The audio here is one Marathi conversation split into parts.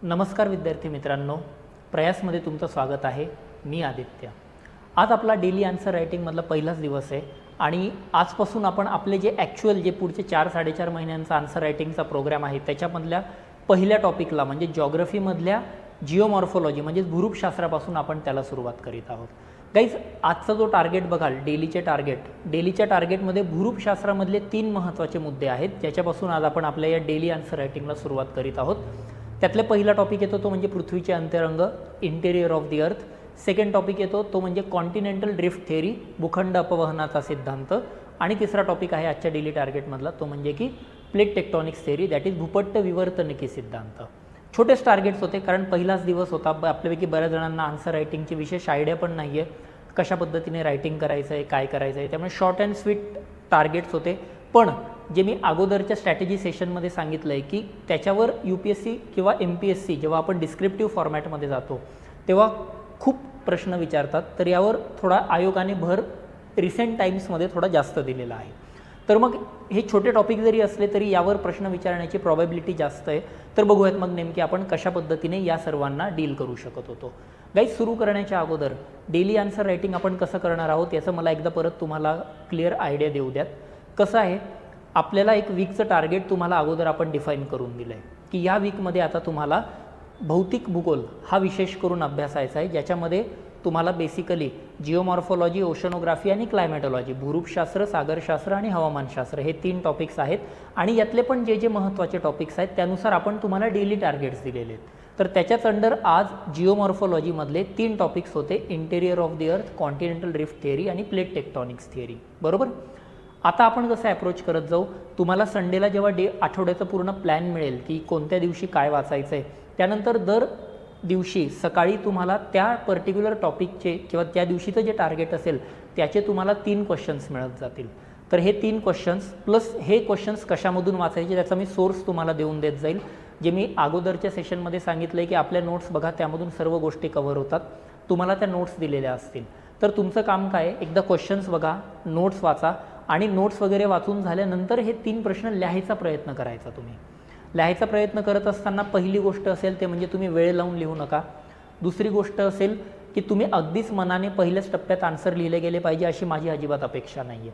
नमस्कार विद्यार्थी मित्रांनो, प्रयासमध्ये तुमचं स्वागत आहे। मी आदित्य। आज आपला डेली आन्सर रायटिंगमधला पहिलाच दिवस आहे आणि आजपासून आपण आपले जे ॲक्च्युअल जे पुढचे 4-4.5 महिन्यांचा आन्सर रायटिंगचा प्रोग्राम आहे त्याच्यामधल्या पहिल्या टॉपिकला म्हणजे जिओग्राफीमधल्या जिओमॉर्फोलॉजी म्हणजे भूरूपशास्त्रापासून आपण त्याला सुरुवात करीत आहोत। गाईज, आजचा जो टार्गेट बघाल डेलीच्या टार्गेटमध्ये भूरूपशास्त्रामधले 3 महत्त्वाचे मुद्दे आहेत ज्याच्यापासून आज आपण आपल्या या डेली आन्सर रायटिंगला सुरुवात करीत आहोत। त्यातले पहिला टॉपिक येतो तो म्हणजे पृथ्वीचे अंतरंग, interior of the earth. Second topic येतो तो म्हणजे कॉन्टिनेंटल ड्रिफ्ट थेअरी, भूखंड अपवहनाचा सिद्धांत। आणि तिसरा टॉपिक आहे आजच्या डेली टार्गेटमधला तो म्हणजे की plate tectonics theory, that is भूपट्ट विवर्तनिकी सिद्धांत। छोटेच टार्गेट्स होते कारण पहिलाच दिवस होता। आपल्यापैकी बऱ्याच जणांना आन्सर रायटिंगची विशेष आयडिया पण नाही आहे, कशा पद्धतीने रायटिंग करायचं आहे, काय करायचं आहे, त्यामुळे शॉर्ट अँड स्वीट टार्गेट्स होते। पण जे मी अगोदरच्या स्ट्रॅटेजी सेशनमध्ये सांगितलं आहे की त्याच्यावर UPSC किंवा MPSC जेव्हा आपण डिस्क्रिप्टिव्ह फॉर्मॅटमध्ये जातो तेव्हा खूप प्रश्न विचारतात, तर यावर थोडा आयोगाने भर रिसेंट टाईम्समध्ये थोडा जास्त दिलेला आहे। तर मग हे छोटे टॉपिक जरी असले तरी यावर प्रश्न विचारण्याची प्रॉबॅबिलिटी जास्त आहे। तर बघूयात मग नेमकी आपण कशा पद्धतीने या सर्वांना डील करू शकत होतो। गाईज, सुरू करण्याच्या अगोदर डेली आन्सर रायटिंग आपण कसं करणार आहोत याचं मला एकदा परत तुम्हाला क्लिअर आयडिया देऊ द्यात। कसं आहे, आपल्याला एक वीकचं टार्गेट तुम्हाला अगोदर आपण डिफाईन करून दिलं आहे की या वीकमध्ये आता तुम्हाला भौतिक भूगोल हा विशेष करून अभ्यासायचा आहे, ज्याच्यामध्ये तुम्हाला बेसिकली जिओमॉर्फोलॉजी, ओशनोग्राफी आणि क्लायमॅटॉलॉजी, भूरूपशास्त्र, सागरशास्त्र आणि हवामानशास्त्र हे 3 टॉपिक्स आहेत। आणि यातले पण जे महत्त्वाचे टॉपिक्स आहेत त्यानुसार आपण तुम्हाला डेली टार्गेट्स दिलेले आहेत। तर त्याच्याच अंडर आज जिओमॉर्फोलॉजीमधले 3 टॉपिक्स होते, interior of the earth, continental drift theory आणि प्लेट टेक्टॉनिक्स थिअरी। बरोबर, आता आपण कसं ॲप्रोच करत जाऊ, तुम्हाला संडेला जेव्हा आठवड्याचं पूर्ण प्लॅन मिळेल की कोणत्या दिवशी काय वाचायचं आहे, त्यानंतर दर दिवशी सकाळी तुम्हाला त्या पर्टिक्युलर टॉपिकचे किंवा त्या दिवशीचं जे टार्गेट असेल त्याचे तुम्हाला 3 क्वेश्चन्स मिळत जातील। तर हे 3 क्वेश्चन्स प्लस हे क्वेश्चन्स कशामधून वाचायचे त्याचा मी सोर्स तुम्हाला देऊन देत जाईल। जे मी अगोदरच्या सेशनमध्ये सांगितलं आहे की आपल्या नोट्स बघा, त्यामधून सर्व गोष्टी कव्हर होतात, तुम्हाला त्या नोट्स दिलेल्या असतील। तर तुमचं काम काय आहे, एकदा क्वेश्चन्स बघा, नोट्स वाचा आणि नोट्स वगैरे वाचून झाल्यानंतर हे 3 प्रश्न लिहायचा प्रयत्न करायचा। तुम्ही लिहायचा प्रयत्न करत असताना पहिली गोष्ट असेल ते म्हणजे तुम्ही वेळ लावून लिहू नका। दुसरी गोष्ट असेल की तुम्ही अगदीच मनाने पहिल्याच टप्प्यात आन्सर लिहिले गेले पाहिजे अशी माझी अजिबात अपेक्षा नाही आहे।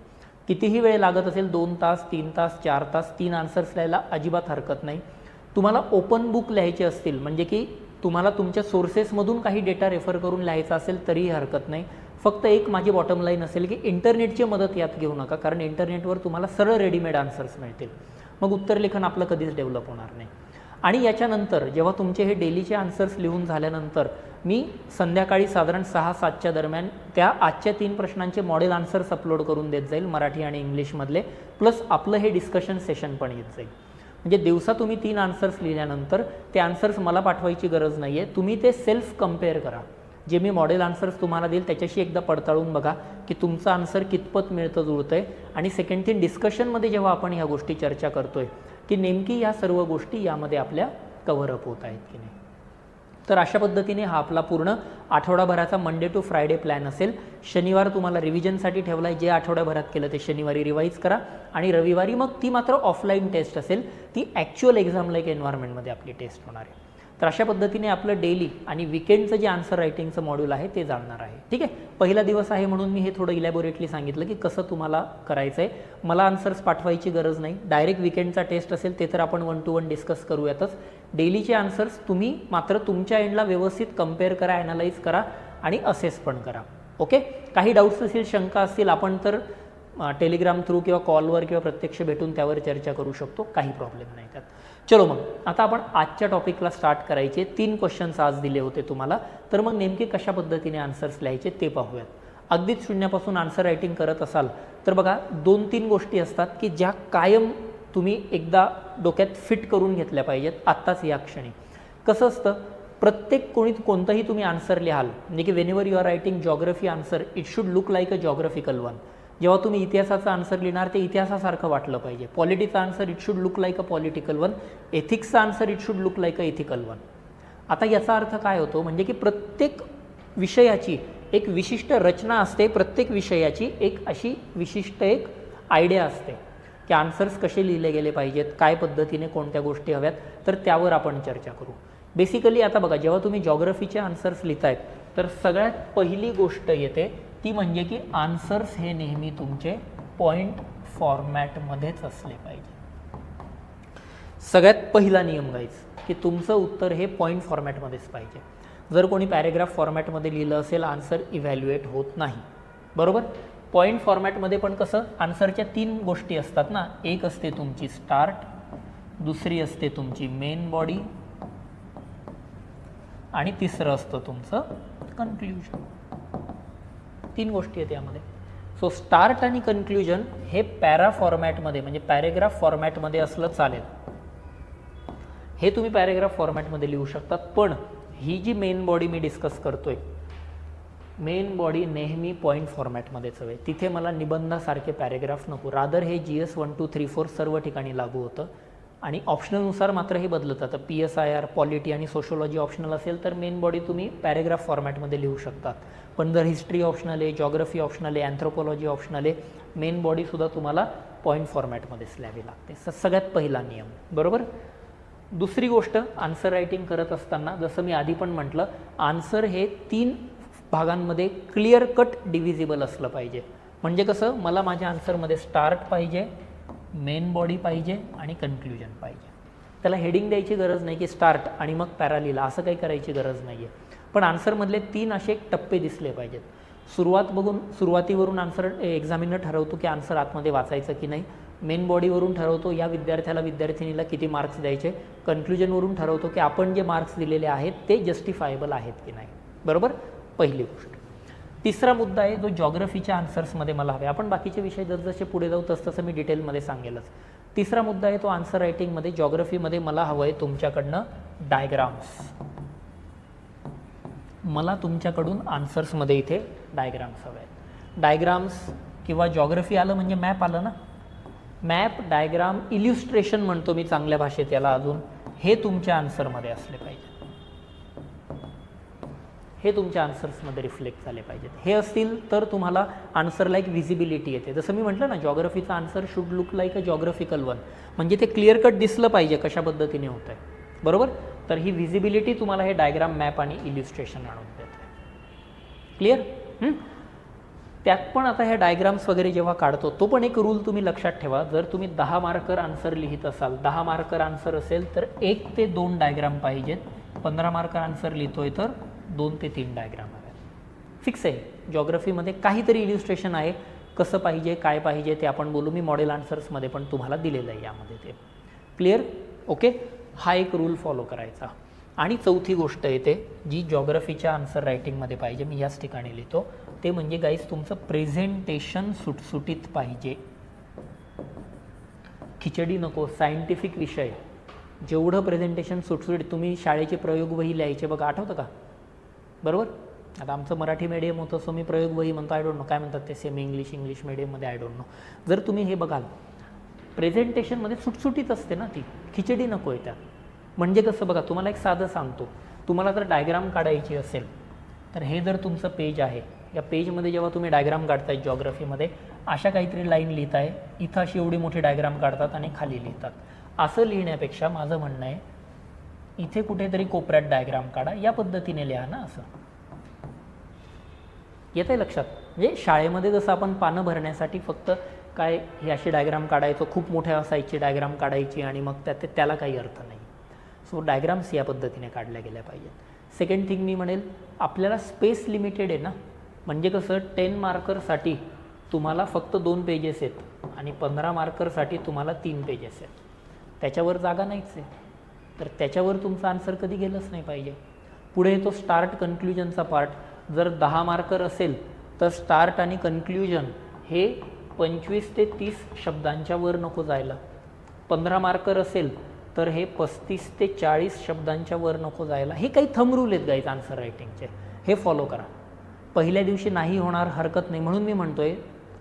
कितीही वेळ लागत असेल, 2 तास, 3 तास, 4 तास, 3 आन्सर्स लिहायला अजिबात हरकत नाही। तुम्हाला ओपन बुक लिहायचे असतील म्हणजे की तुम्हाला तुमच्या सोर्सेसमधून काही डेटा रेफर करून लिहायचा असेल तरीही हरकत नाही। फक्त एक माझी बॉटम लाईन असेल की इंटरनेटची मदत यात घेऊ नका, कारण इंटरनेटवर तुम्हाला सरळ रेडीमेड आन्सर्स मिळतील, मग उत्तरलेखन आपलं कधीच डेव्हलप होणार नाही। आणि याच्यानंतर जेव्हा तुमचे हे डेलीचे आन्सर्स लिहून झाल्यानंतर मी संध्याकाळी साधारण 6-7च्या दरम्यान त्या आजच्या 3 प्रश्नांचे मॉडेल आन्सर्स अपलोड करून देत जाईल, मराठी आणि इंग्लिशमधले, प्लस आपलं हे डिस्कशन सेशन पण येत जाईल। म्हणजे दिवसा तुम्ही 3 आन्सर्स लिहिल्यानंतर ते आन्सर्स मला पाठवायची गरज नाही आहे, तुम्ही ते सेल्फ कम्पेअर करा। जे मी मॉडेल आन्सर्स तुम्हाला देईल त्याच्याशी एकदा पडताळून बघा की तुमचं आन्सर कितपत मिळतं जुळतं आहे। आणि सेकंड थिंग, डिस्कशनमध्ये जेव्हा आपण ह्या गोष्टी चर्चा करतोय की नेमकी या सर्व गोष्टी यामध्ये आपल्या कव्हरअप होत आहेत की नाही। तर अशा पद्धतीने हा आपला पूर्ण आठवडाभराचा मंडे टू फ्रायडे प्लॅन असेल। शनिवार तुम्हाला रिव्हिजनसाठी ठेवला आहे, जे आठवड्याभरात केलं ते शनिवारी रिवाईज करा आणि रविवारी मग ती मात्र ऑफलाईन टेस्ट असेल, ती ॲक्च्युअल एक्झाम लाईक एन्व्हायरमेंटमध्ये आपली टेस्ट होणार आहे। तर अशा पद्धतीने आपलं डेली आणि विकेंडचं जे आन्सर रायटिंगचं मॉड्यूल आहे ते जाणणार आहे। ठीक आहे, पहिला दिवस आहे म्हणून मी हे थोडं इलॅबोरेटली सांगितलं की कसं तुम्हाला करायचं आहे। मला आन्सर्स पाठवायची गरज नाही, डायरेक्ट विकेंडचा टेस्ट असेल ते तर आपण 1 to 1 डिस्कस करूयातच। डेलीचे आन्सर्स तुम्ही मात्र तुमच्या एंडला व्यवस्थित कम्पेअर करा, ॲनालाइज करा आणि असेस पण करा। ओके, काही डाऊट्स असतील, शंका असतील, आपण तर टेलिग्राम थ्रू किंवा कॉलवर किंवा प्रत्यक्ष भेटून त्यावर चर्चा करू शकतो, काही प्रॉब्लेम नाही त्यात। चलो मग आता आपण आजच्या टॉपिकला स्टार्ट करायचे। 3 क्वेश्चन्स आज दिले होते तुम्हाला, तर मग नेमके कशा पद्धतीने आन्सर्स लिहायचे ते पाहूयात। अगदीच शून्यापासून आन्सर रायटिंग करत असाल तर बघा 2-3 गोष्टी असतात की ज्या कायम तुम्ही एकदा डोक्यात फिट करून घेतल्या पाहिजेत आत्ताच या क्षणी। कसं असतं, प्रत्येक कोणताही तुम्ही आन्सर लिहाल म्हणजे की whenever you are writing geography answer, it should look like a geographical one. जेव्हा तुम्ही इतिहासाचा आन्सर लिहिणार ते इतिहासासारखं वाटलं पाहिजे। पॉलिटिचा answer it should look like a political one, एथिक्सचा answer it should look like a ethical one. आता याचा अर्थ काय होतो म्हणजे की प्रत्येक विषयाची एक विशिष्ट रचना असते, प्रत्येक विषयाची एक अशी विशिष्ट एक आयडिया असते की आन्सर्स कसे लिहिले गेले पाहिजेत, काय पद्धतीने कोणत्या गोष्टी हव्यात, तर त्यावर आपण चर्चा करू। बेसिकली आता बघा, जेव्हा तुम्ही जॉग्रफीचे आन्सर्स लिहितायत तर सगळ्यात पहिली गोष्ट येते ती म्हणजे की आन्सर्स हे नेहमी तुमचे पॉईंट फॉर्मॅटमध्येच असले पाहिजे. सगळ्यात पहिला नियम गाईज की तुमचं उत्तर हे पॉईंट फॉर्मॅटमध्येच पाहिजे. जर कोणी पॅरेग्राफ फॉर्मॅटमध्ये लिहिलं असेल आन्सर इव्हॅल्युएट होत नाही. बरोबर. पॉईंट फॉर्मॅटमध्ये पण कसं, आन्सरच्या 3 गोष्टी असतात ना, एक असते तुमची स्टार्ट, दुसरी असते तुमची मेन बॉडी आणि तिसरं असतं तुमचं कन्क्ल्युजन. 3 गोष्टी आहेत यामध्ये. सो स्टार्ट आणि कन्क्ल्युजन हे पॅरा फॉर्मॅटमध्ये म्हणजे पॅरेग्राफ फॉर्मॅटमध्ये असलं चालेल. हे तुम्ही पॅरेग्राफ फॉर्मॅटमध्ये लिहू शकतात. पण ही जी मेन बॉडी मी डिस्कस करतोय, मेन बॉडी नेहमी पॉईंट फॉर्मॅटमध्येच हवे. तिथे मला निबंधासारखे पॅरेग्राफ नको. रादर हे GS 1 2 3 4 सर्व ठिकाणी लागू होतं आणि ऑप्शनलनुसार मात्र हे बदलत जातं. PSIR, पॉलिटी आणि सोशोलॉजी ऑप्शनल असेल तर मेन बॉडी तुम्ही पॅरेग्राफ फॉर्मॅटमध्ये लिहू शकतात. पण जर हिस्ट्री ऑप्शनल आहे, जॉग्रफी ऑप्शनल आहे, अँथ्रोपॉलॉजी ऑप्शनल आहे, मेन बॉडीसुद्धा तुम्हाला पॉईंट फॉर्मॅटमध्येच लिहावी लागते. सगळ्यात पहिला नियम. बरोबर. दुसरी गोष्ट, आन्सर रायटिंग करत असताना जसं मी आधी पण म्हटलं, आन्सर हे 3 भागांमध्ये क्लिअर कट डिव्हिजिबल असलं पाहिजे. म्हणजे कसं, मला माझ्या आन्सरमध्ये स्टार्ट पाहिजे, मेन बॉडी पाहिजे आणि कन्क्ल्युजन पाहिजे. त्याला हेडिंग द्यायची गरज नाही की स्टार्ट आणि मग पॅरा लिहिला, असं काही करायची गरज नाही आहे. पण आन्सरमधले 3 असे टप्पे दिसले पाहिजेत. सुरुवातीवरून आन्सर एक्झामिनर ठरवतो की आन्सर आतमध्ये वाचायचं की नाही. मेन बॉडीवरून ठरवतो या विद्यार्थीनीला किती मार्क्स द्यायचे. कन्क्ल्युजनवरून ठरवतो की आपण जे मार्क्स दिलेले आहेत ते जस्टिफायबल आहेत की नाही. बरोबर. पहिली गोष्ट. तिसरा मुद्दा आहे जो जॉग्रफीच्या आन्सर्समध्ये मला हवे. आपण बाकीचे विषय जसजसे पुढे जाऊ तसं मी डिटेलमध्ये सांगेलच. तिसरा मुद्दा आहे तो आन्सर रायटिंगमध्ये, जॉग्रफीमध्ये मला हवं आहे तुमच्याकडनं डायग्राम्स. मला तुमच्याकडून आन्सर्समध्ये इथे डायग्राम्स हवे आहेत. डायग्राम्स किंवा जॉग्रफी आलं म्हणजे मॅप आलं ना. मॅप, डायग्राम, इल्युस्ट्रेशन म्हणतो मी चांगल्या भाषेत याला अजून, हे तुमच्या आन्सरमध्ये असले पाहिजे. हे तुमच्या आन्सर्समध्ये रिफ्लेक्ट झाले पाहिजेत. हे असतील तर तुम्हाला आन्सरला एक व्हिजिबिलिटी येते. जसं मी म्हटलं ना, जॉग्रफीचा answer should look like a geographical one. म्हणजे ते क्लिअर कट दिसलं पाहिजे कशा पद्धतीने होतं आहे. बरोबर. तर ही व्हिजिबिलिटी तुम्हाला हे डायग्राम, मॅप आणि इल्युस्ट्रेशन आणून देते. क्लिअर. त्यात पण आता ह्या डायग्राम्स वगैरे जेव्हा काढतो तो पण एक रूल तुम्ही लक्षात ठेवा. जर तुम्ही 10 मार्कर आन्सर लिहित असाल, 10 मार्कर आन्सर असेल तर 1 ते 2 डायग्राम पाहिजेत. 15 मार्कर आन्सर लिहितोय तर 2 ते 3 डायग्राम आहेत. फिक्स आहे. जॉग्रफीमध्ये काहीतरी इल्युस्ट्रेशन आहे. कसं पाहिजे, काय पाहिजे ते आपण बोलू. मी मॉडेल आन्सर्समध्ये पण तुम्हाला दिलेलं आहे यामध्ये ते. क्लिअर. ओके. हा एक रूल फॉलो करायचा. आणि चौथी गोष्ट येते जी जॉग्रफीच्या आन्सर रायटिंगमध्ये पाहिजे, मी याच ठिकाणी लिहितो, ते म्हणजे गाईज तुमचं प्रेझेंटेशन सुटसुटीत पाहिजे. खिचडी नको. सायंटिफिक विषय जेवढं प्रेझेंटेशन सुटसुटीत. तुम्ही शाळेचे प्रयोगवही लिहायचे बघा, आठवतं का. बरोबर. आता आमचं मराठी मीडियम होतं सो मी प्रयोगवही म्हणतो. आय डोंट नो काय म्हणतात ते सेमी इंग्लिश मीडियममध्ये, आय डोंट नो. जर तुम्ही हे बघाल प्रेझेंटेशनमध्ये सुटसुटीत असते ना ती, खिचडी नको आहे त्यात. म्हणजे कसं बघा, तुम्हाला एक साधं सांगतो, तुम्हाला जर डायग्राम काढायची असेल तर हे जर तुमचं पेज आहे, या पेजमध्ये जेव्हा तुम्ही डायग्राम काढताय जॉग्रफीमध्ये, अशा काहीतरी लाईन लिहिताय, इथं अशी एवढी मोठी डायग्राम काढतात आणि खाली लिहितात. असं लिहिण्यापेक्षा माझं म्हणणं आहे इथे कुठेतरी कोपऱ्यात डायग्राम काढा, या पद्धतीने लिहा ना. असं येत आहे लक्षात. म्हणजे शाळेमध्ये जसं आपण पानं भरण्यासाठी फक्त काय ही अशी डायग्राम काढायचो, खूप मोठ्या असायची डायग्राम काढायची आणि मग त्याला काही अर्थ नाही. सो डायग्राम्स या पद्धतीने काढल्या गेल्या पाहिजेत. सेकंड थिंग मी म्हणेल, आपल्याला स्पेस लिमिटेड आहे ना. म्हणजे कसं 10 मार्करसाठी तुम्हाला फक्त 2 पेजेस आहेत आणि 15 मार्करसाठी तुम्हाला 3 पेजेस आहेत. त्याच्यावर जागा नाहीच आहे. तर त्याच्यावर तुमचा आन्सर कधी गेलंच नाही पाहिजे. पुढे तो स्टार्ट कन्क्ल्युजनचा पार्ट. जर 10 मार्कर असेल तर स्टार्ट आणि कन्क्ल्युजन हे 25 ते 30 शब्दांच्या वर नको जायला. 15 मार्कर असेल तर हे 35 ते 40 शब्दांच्या वर नको जायला. हे काही थंब रूल आहेत गाईज आन्सर रायटिंगचे, हे फॉलो करा. पहिल्या दिवशी नाही होणार हरकत नाही, म्हणून मी म्हणतोय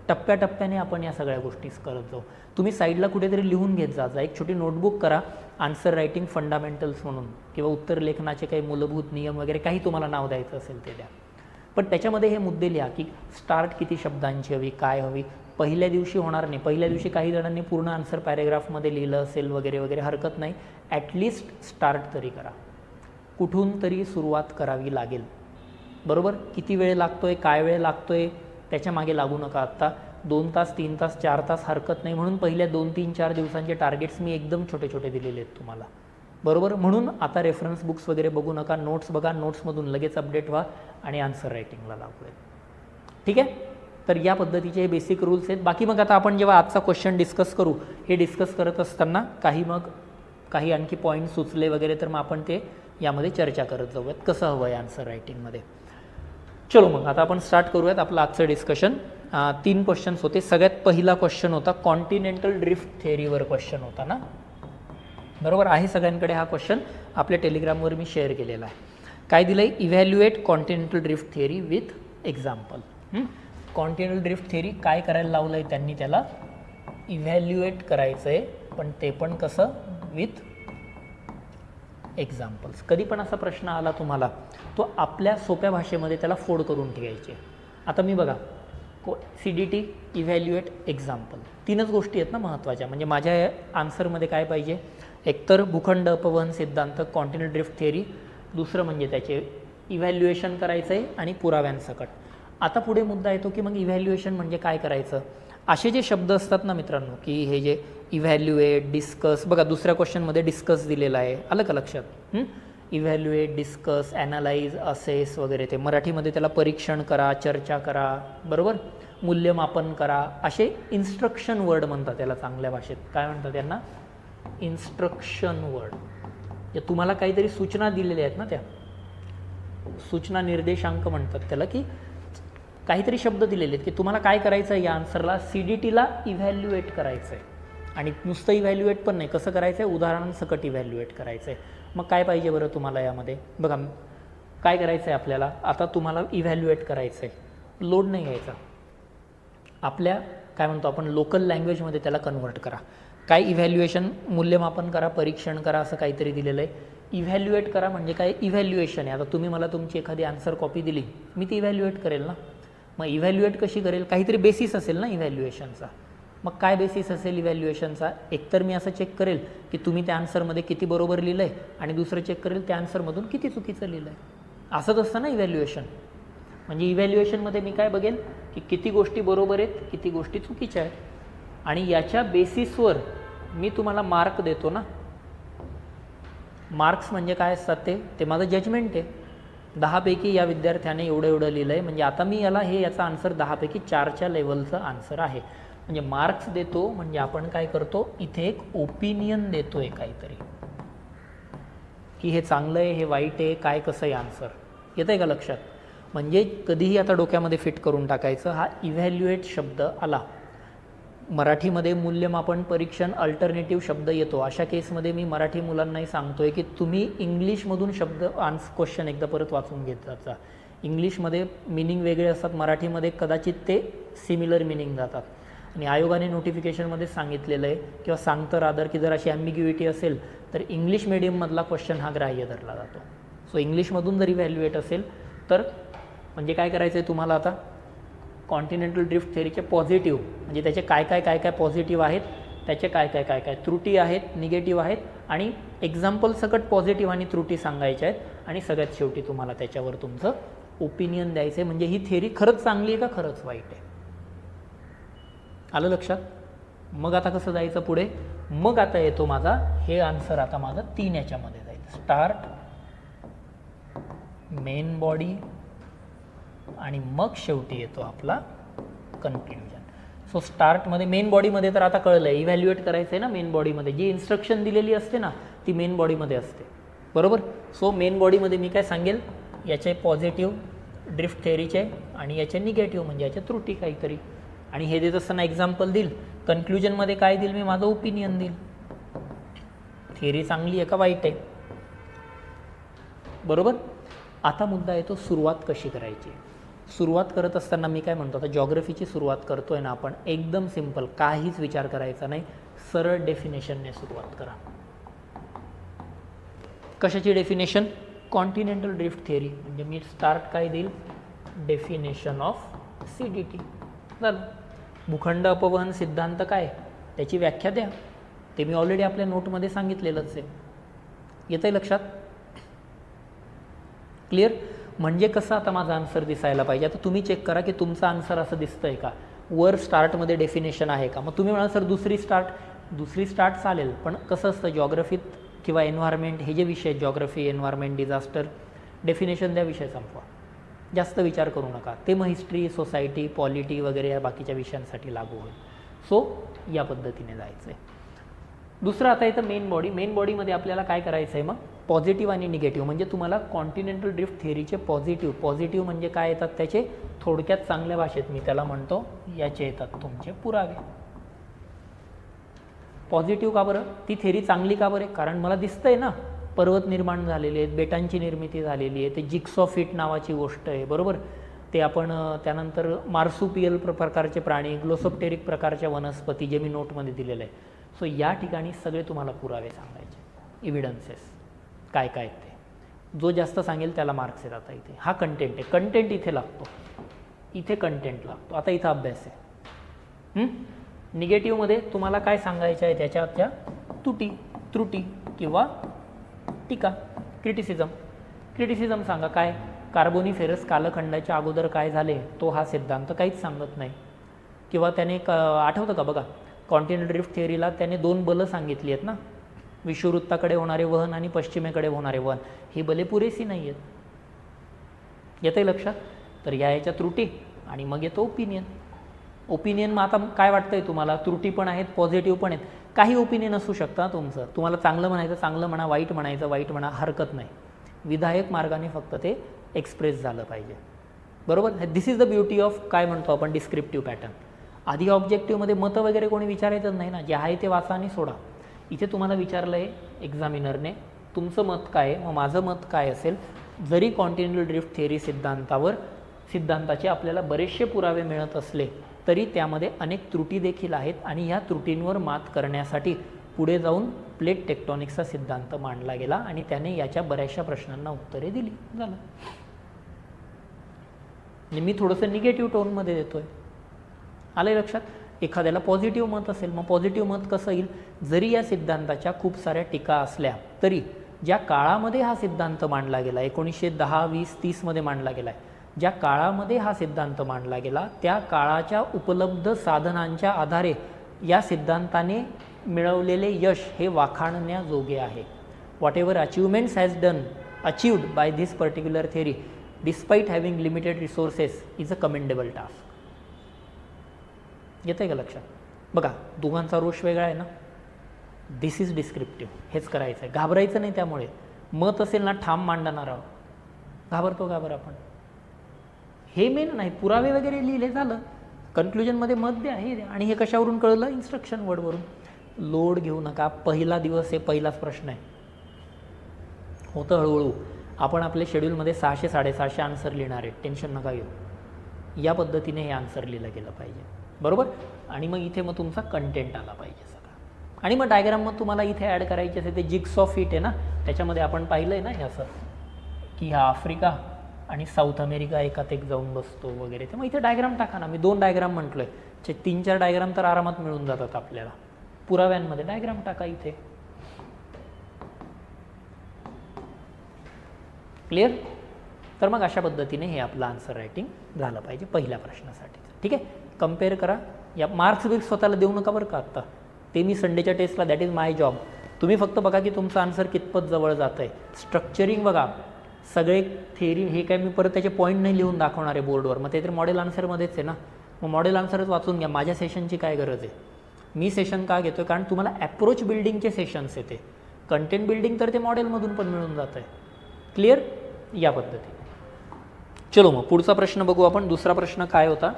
टप्प्याटप्प्याने आपण या सगळ्या गोष्टी करत जाऊ. तुम्ही साईडला कुठेतरी लिहून घेत जा. एक छोटी नोटबुक करा, आन्सर रायटिंग फंडामेंटल्स म्हणून, किंवा उत्तर लेखनाचे काही मूलभूत नियम वगैरे काही तुम्हाला नाव द्यायचं असेल ते द्या. पण त्याच्यामध्ये हे मुद्दे लिहा की स्टार्ट किती शब्दांची हवी, काय हवी. पहिल्या दिवशी होणार नाही. पहिल्या दिवशी काही जणांनी पूर्ण आन्सर पॅरेग्राफमध्ये लिहिलं असेल वगैरे वगैरे, हरकत नाही. ॲटलिस्ट स्टार्ट तरी करा. कुठून तरी सुरुवात करावी लागेल. बरोबर. किती वेळ लागतोय, काय वेळ लागतोय त्याच्या मागे लागू नका. आत्ता 2 तास, 3 तास, 4 तास हरकत नाही, म्हणून पहिल्या 2, 3, 4 दिवसांचे टार्गेट्स मी एकदम छोटे छोटे दिलेले आहेत तुम्हाला. बरोबर. म्हणून आता रेफरन्स बुक्स वगैरे बघू नका, नोट्स बघा, नोट्समधून लगेच अपडेट व्हा आणि आन्सर रायटिंगला लागूया. ठीक आहे. तर या पद्धतीचे हे बेसिक रूल्स आहेत. बाकी मग आता आपण जेव्हा आजचा क्वेश्चन डिस्कस करू, हे डिस्कस करत असताना काही आणखी पॉईंट सुचले वगैरे तर मग आपण ते यामध्ये चर्चा करत जाऊयात कसं हवं आहे आन्सर रायटिंगमध्ये. चलो मग आता आपण स्टार्ट करूयात आपलं आजचं डिस्कशन. 3 क्वेश्चन्स होते. सगळ्यात पहिला क्वेश्चन होता कॉन्टिनेंटल ड्रिफ्ट थेअरीवर क्वेश्चन होता ना. बरोबर आहे. सगळ्यांकडे हा क्वेश्चन आपल्या टेलिग्रामवर मी शेअर केलेला आहे. काय दिलं आहे, evaluate continental drift theory with example. Continental drift theory काय करायला लावलं आहे त्यांनी, त्याला इव्हॅल्युएट करायचं आहे, पण ते पण कसं, विथ एक्झाम्पल्स. कधी पण असा प्रश्न आला तुम्हाला, तो आपल्या सोप्या भाषेमध्ये त्याला फोड करून ठेवायचे. आता मी बघा, CDT, इव्हॅल्युएट, एक्झाम्पल, 3च गोष्टी आहेत ना महत्त्वाच्या. म्हणजे माझ्या आन्सरमध्ये काय पाहिजे, एकतर भूखंड अपवहन सिद्धांत, कॉन्टिनेंटल ड्रिफ्ट थेअरी, दुसरं म्हणजे त्याचे इव्हॅल्युएशन करायचं आहे आणि पुराव्यांसकट. आता पुढे मुद्दा येतो की मग इव्हॅल्युएशन म्हणजे काय करायचं. असे जे शब्द असतात ना मित्रांनो, की हे जे इव्हॅल्युएट, डिस्कस, बघा दुसऱ्या क्वेश्चनमध्ये डिस्कस दिलेला आहे, आलं का लक्षात. इव्हॅल्युएट, डिस्कस, ॲनालाइज, असेस वगैरे, ते मराठीमध्ये त्याला परीक्षण करा, चर्चा करा, बरोबर, मूल्यमापन करा, असे इन्स्ट्रक्शन वर्ड म्हणतात त्याला चांगल्या भाषेत. काय म्हणतात त्यांना, इन्स्ट्रक्शन वर्ड. या तुम्हाला काहीतरी सूचना दिलेल्या आहेत ना, त्या सूचना निर्देशांक म्हणतात त्याला, की काहीतरी शब्द दिलेले आहेत की तुम्हाला काय करायचं आहे, या आन्सरला CDTला इव्हॅल्युएट करायचं आहे. आणि नुसतं इव्हॅल्युएट पण नाही, कसं करायचं आहे, उदाहरणांसकट इव्हॅल्युएट करायचं आहे. मग काय पाहिजे बरं तुम्हाला यामध्ये, बघा काय करायचं आहे आपल्याला. आता तुम्हाला इव्हॅल्युएट करायचं आहे, लोड नाही घ्यायचा, आपल्या काय म्हणतो आपण लोकल लँग्वेजमध्ये त्याला कन्व्हर्ट करा. काय इव्हॅल्युएशन, मूल्यमापन करा, परीक्षण करा, असं काहीतरी दिलेलं आहे. इव्हॅल्युएट करा म्हणजे काय, इव्हॅल्युएशन आहे. आता तुम्ही मला तुमची एखादी आन्सर कॉपी दिली, मी ती इव्हॅल्युएट करेल ना. मग इव्हॅल्युएट कशी करेल, काहीतरी बेसिस असेल ना इव्हॅल्युएशनचा. मग काय बेसिस असेल इव्हॅल्युएशनचा, एकतर मी असं चेक करेल की तुम्ही त्या आन्सरमध्ये किती बरोबर लिहिलं आहे, आणि दुसरं चेक करेल त्या आन्सरमधून किती चुकीचं लिहिलं आहे. असंच असतं ना इव्हॅल्युएशन. म्हणजे इव्हॅल्युएशनमध्ये मी काय बघेल की किती गोष्टी बरोबर आहेत, किती गोष्टी चुकीच्या आहेत, आणि याच्या बेसिसवर मी तुम्हाला मार्क देतो ना. मार्क्स म्हणजे काय असतात, ते माझं जजमेंट आहे. 10 पैकी या विद्यार्थ्याने एवढं लिहिलं आहे, म्हणजे आता मी याचा आन्सर 10 पैकी 4च्या लेवलचं आन्सर आहे. म्हणजे मार्क्स देतो म्हणजे आपण काय करतो, इथे एक ओपिनियन देतो आहे काहीतरी, की हे चांगलं आहे, हे वाईट आहे, काय कसं आहे आन्सर. येतं आहे का लक्षात. म्हणजे कधीही आता डोक्यामध्ये फिट करून टाकायचं, हा इव्हॅल्युएट शब्द आला, मराठीमध्ये मूल्यमापन, परीक्षण, अल्टरनेटिव्ह शब्द येतो, अशा केसमध्ये मी मराठी मुलांनाही सांगतोय की तुम्ही इंग्लिशमधून शब्द क्वेश्चन एकदा परत वाचून घेत जाता. इंग्लिशमध्ये मिनिंग वेगळे असतात, मराठीमध्ये कदाचित ते सिमिलर मिनिंग जातात. आणि आयोगाने नोटिफिकेशनमध्ये सांगितलेलं आहे किंवा सांगतं रादर की जर अशी ॲम्बिग्युइटी असेल तर इंग्लिश मिडियममधला क्वेश्चन हा ग्राह्य धरला जातो. सो इंग्लिशमधून जर इव्हॅल्युएट असेल तर म्हणजे काय करायचं आहे तुम्हाला, आता कॉन्टिनेंटल ड्रिफ्ट थेअरीचे पॉझिटिव्ह म्हणजे त्याचे काय पॉझिटिव्ह आहेत, त्याचे काय त्रुटी आहेत, निगेटिव्ह आहेत, आणि एक्झाम्पल सकट पॉझिटिव्ह आणि त्रुटी सांगायच्या आहेत, आणि सगळ्यात शेवटी तुम्हाला त्याच्यावर तुमचं ओपिनियन द्यायचं आहे. म्हणजे ही थेअरी खरंच चांगली आहे का खरंच वाईट आहे. आलं लक्षात. मग आता कसं जायचं पुढे, मग आता येतो माझा हे आन्सर, आता माझं 3 याच्यामध्ये जाईल. स्टार्ट, मेन बॉडी, आणि मग शेवटी येतो आपला कन्क्ल्युजन. सो स्टार्टमध्ये, मेन बॉडीमध्ये तर आता कळलं आहे इव्हॅल्युएट करायचं आहे ना. मेन बॉडीमध्ये जी इन्स्ट्रक्शन दिलेली असते ना ती मेन बॉडीमध्ये असते, बरोबर. सो मेन बॉडीमध्ये मी काय सांगेल, याचे पॉझिटिव्ह ड्रिफ्ट थेअरीचे आणि याचे निगेटिव्ह म्हणजे याच्या त्रुटी काहीतरी, आणि हे देत असताना एक्झाम्पल देईल. कन्क्ल्युजनमध्ये काय देईल मी, माझं ओपिनियन देईल, थेअरी चांगली आहे का वाईट आहे, बरोबर. आता मुद्दा येतो सुरुवात कशी करायची. सुरुवात करत असताना मी काय म्हणतो, आता जॉग्रफीची सुरुवात करतोय ना आपण, एकदम सिंपल, काहीच विचार करायचा नाही, सरळ डेफिनेशनने सुरुवात करा. कशाची डेफिनेशन, कॉन्टिनेंटल ड्रिफ्ट थेअरी. म्हणजे मी स्टार्ट काय देईल, डेफिनेशन ऑफ CDT. झालं. भूखंड अपवहन सिद्धांत काय, त्याची व्याख्या द्या. ते मी ऑलरेडी आपल्या नोटमध्ये सांगितलेलंच आहे. येतंय लक्षात. क्लिअर? म्हणजे कसं आता माझा आन्सर दिसायला पाहिजे. आता तुम्ही चेक करा की तुमचा आन्सर असं दिसतंय का, वर स्टार्टमध्ये डेफिनेशन आहे का. मग तुम्ही म्हणाल सर दुसरी स्टार्ट चालेल, पण कसं असतं जॉग्रफीत किंवा एन्व्हायरमेंट हे जे विषय आहेत, जॉग्रफी, एन्व्हायरमेंट, डिझास्टर, डेफिनेशन द्या, विषय संपवा, जास्त विचार करू नका. ते मग हिस्ट्री, सोसायटी, पॉलिटी वगैरे या बाकीच्या विषयांसाठी लागू होईल. सो या पद्धतीने जायचं आहे. दुसरं आता येतं मेन बॉडीमध्ये आपल्याला काय करायचं आहे, मग पॉझिटिव्ह आणि निगेटिव्ह. म्हणजे तुम्हाला कॉन्टिनेंटल ड्रिफ्ट थिअरीचे पॉझिटिव्ह म्हणजे काय येतात त्याचे, थोडक्यात चांगल्या भाषेत मी त्याला म्हणतो, याचे येतात तुमचे पुरावे. पॉझिटिव्ह का बरं? ती थिअरी चांगली का बरं? कारण मला दिसतंय ना, पर्वत निर्माण झालेले आहेत, बेटांची निर्मिती झालेली आहे, ते जिक्सॉफिट नावाची गोष्ट आहे, बरोबर. ते आपण त्यानंतर मार्सुपियल प्रकारचे प्राणी, ग्लोसोप्टेरिक प्रकारच्या वनस्पती, जे मी नोटमध्ये दिलेलं आहे. सो या ठिकाणी सगळे तुम्हाला पुरावे सांगायचे, इव्हिडन्सेस काय काय ते. जो जास्त सांगेल त्याला मार्क्स येतात. इथे हा कंटेंट आहे, कंटेंट इथे लागतो, इथे कंटेंट लागतो. आता इथं अभ्यास आहे. निगेटिव्हमध्ये तुम्हाला काय सांगायचं आहे, त्याच्या त्रुटी किंवा टीका, क्रिटिसिझम सांगा. काय, कार्बोनिफेरस कालखंडाच्या अगोदर काय झाले तो हा सिद्धांत काहीच सांगत नाही. किंवा त्याने आठवतं का बघा, कॉन्टिनेंटल ड्रिफ्ट थिअरीला त्याने 2 बलं सांगितली आहेत ना, विषुववृत्ताकडे होणारे वहन आणि पश्चिमेकडे होणारे वहन. ही बले पुरेशी नाही आहेत. येतंय लक्षात? तर याच्या त्रुटी आणि मग येतो ओपिनियन. मग आता काय वाटतंय तुम्हाला, त्रुटी पण आहेत, पॉझिटिव्ह पण आहेत. काही ओपिनियन असू शकतं तुमचं, तुम्हाला चांगलं म्हणायचं चांगलं म्हणा, वाईट म्हणायचं वाईट म्हणा, हरकत नाही. विधायक मार्गाने फक्त ते एक्सप्रेस झालं पाहिजे, बरोबर. दिस इज द ब्युटी ऑफ काय म्हणतो आपण, डिस्क्रिप्टिव्ह पॅटर्न. आधी ऑब्जेक्टिव्हमध्ये मतं वगैरे कोणी विचारायचंच नाही ना, जे आहे ते वाचा आणि सोडा. इथे तुम्हाला विचारलं आहे एक्झामिनरने, तुमचं मत काय आहे, मग माझं मत काय असेल. जरी कॉन्टिनेंटल ड्रिफ्ट थिअरी सिद्धांताचे आपल्याला बरेचसे पुरावे मिळत असले तरी त्यामध्ये अनेक त्रुटी देखील आहेत, आणि ह्या त्रुटींवर मात करण्यासाठी पुढे जाऊन प्लेट टेक्टॉनिक्सचा सिद्धांत मांडला गेला आणि त्याने याच्या बऱ्याचशा प्रश्नांना उत्तरे दिली. झालं. मी थोडंसं निगेटिव्ह टोनमध्ये देतोय, आलंय लक्षात. एखाद्याला पॉझिटिव्ह मत असेल, मग पॉझिटिव्ह मत कसं येईल, जरी या सिद्धांताच्या खूप साऱ्या टीका असल्या तरी ज्या काळामध्ये हा सिद्धांत मांडला गेला, 1910, 20, 30 मध्ये मांडला गेला आहे, ज्या काळामध्ये हा सिद्धांत मांडला गेला त्या काळाच्या उपलब्ध साधनांच्या आधारे या सिद्धांताने मिळवलेले यश हे वाखाणण्याजोगे आहे. What ever achievements has done achieved by this particular theory despite having limited resources is a commendable task. येतं आहे का लक्षात? बघा, दोघांचा रोष वेगळा आहे ना. दिस इज डिस्क्रिप्टिव्ह, हेच करायचं आहे, घाबरायचं नाही. त्यामुळे मत असेल ना ठाम मांडणार आहोत, घाबरतो आपण. हे मेन नाही, पुरावे वगैरे लिहिले झालं, कन्क्लुजनमध्ये मत द्या, हे द्या. आणि हे कशावरून कळलं, इन्स्ट्रक्शन वर्डवरून. लोड घेऊ नका, पहिला दिवस आहे, पहिलाच प्रश्न आहे, होतं हळूहळू. आपण आपल्या शेड्यूलमध्ये 600-650 आन्सर लिहिणार आहे, टेन्शन नका घेऊ. या पद्धतीने हे आन्सर लिहिलं गेलं पाहिजे, बरोबर. आणि मग इथे मग तुमचा कंटेंट आला पाहिजे सगळा. आणि मग डायग्राम मग तुम्हाला इथे ॲड करायचे असेल, ते जिग्स ऑफ इट आहे ना, त्याच्यामध्ये आपण पाहिलं आहे ना हे असं की हा आफ्रिका आणि साऊथ अमेरिका एकात एक जाऊन बसतो वगैरे. तर मग इथे डायग्राम टाका ना. मी 2 डायग्राम म्हटलो आहे, 3-4 डायग्राम तर आरामात मिळून जातात आपल्याला. पुराव्यांमध्ये डायग्राम टाका इथे. क्लिअर? तर मग अशा पद्धतीने हे आपलं आन्सर रायटिंग झालं पाहिजे पहिल्या प्रश्नासाठी. ठीक आहे, कम्पेअर करा. या मार्क्स बिर्क्स स्वतःला देऊ नका बरं का आत्ता, ते मी संडेच्या टेस्टला, दॅट इज माय जॉब. तुम्ही फक्त बघा की तुमचं आन्सर कितपत जवळ जातं आहे. स्ट्रक्चरिंग बघा, सगळे थिअरी हे काय मी परत त्याचे पॉईंट नाही लिहून दाखवणार आहे बोर्डवर, मग ते तर मॉडेल आन्सरमध्येच आहे ना. मग मॉडेल आन्सरच वाचून घ्या. माझ्या सेशनची काय गरज आहे, मी सेशन का घेतो आहे, कारण तुम्हाला ॲप्रोच बिल्डिंगचे सेशन्स येते. कंटेंट बिल्डिंग तर ते मॉडेलमधून पण मिळून जातं आहे. क्लिअर? या पद्धतीने. चलो मग पुढचा प्रश्न बघू आपण. दुसरा प्रश्न काय होता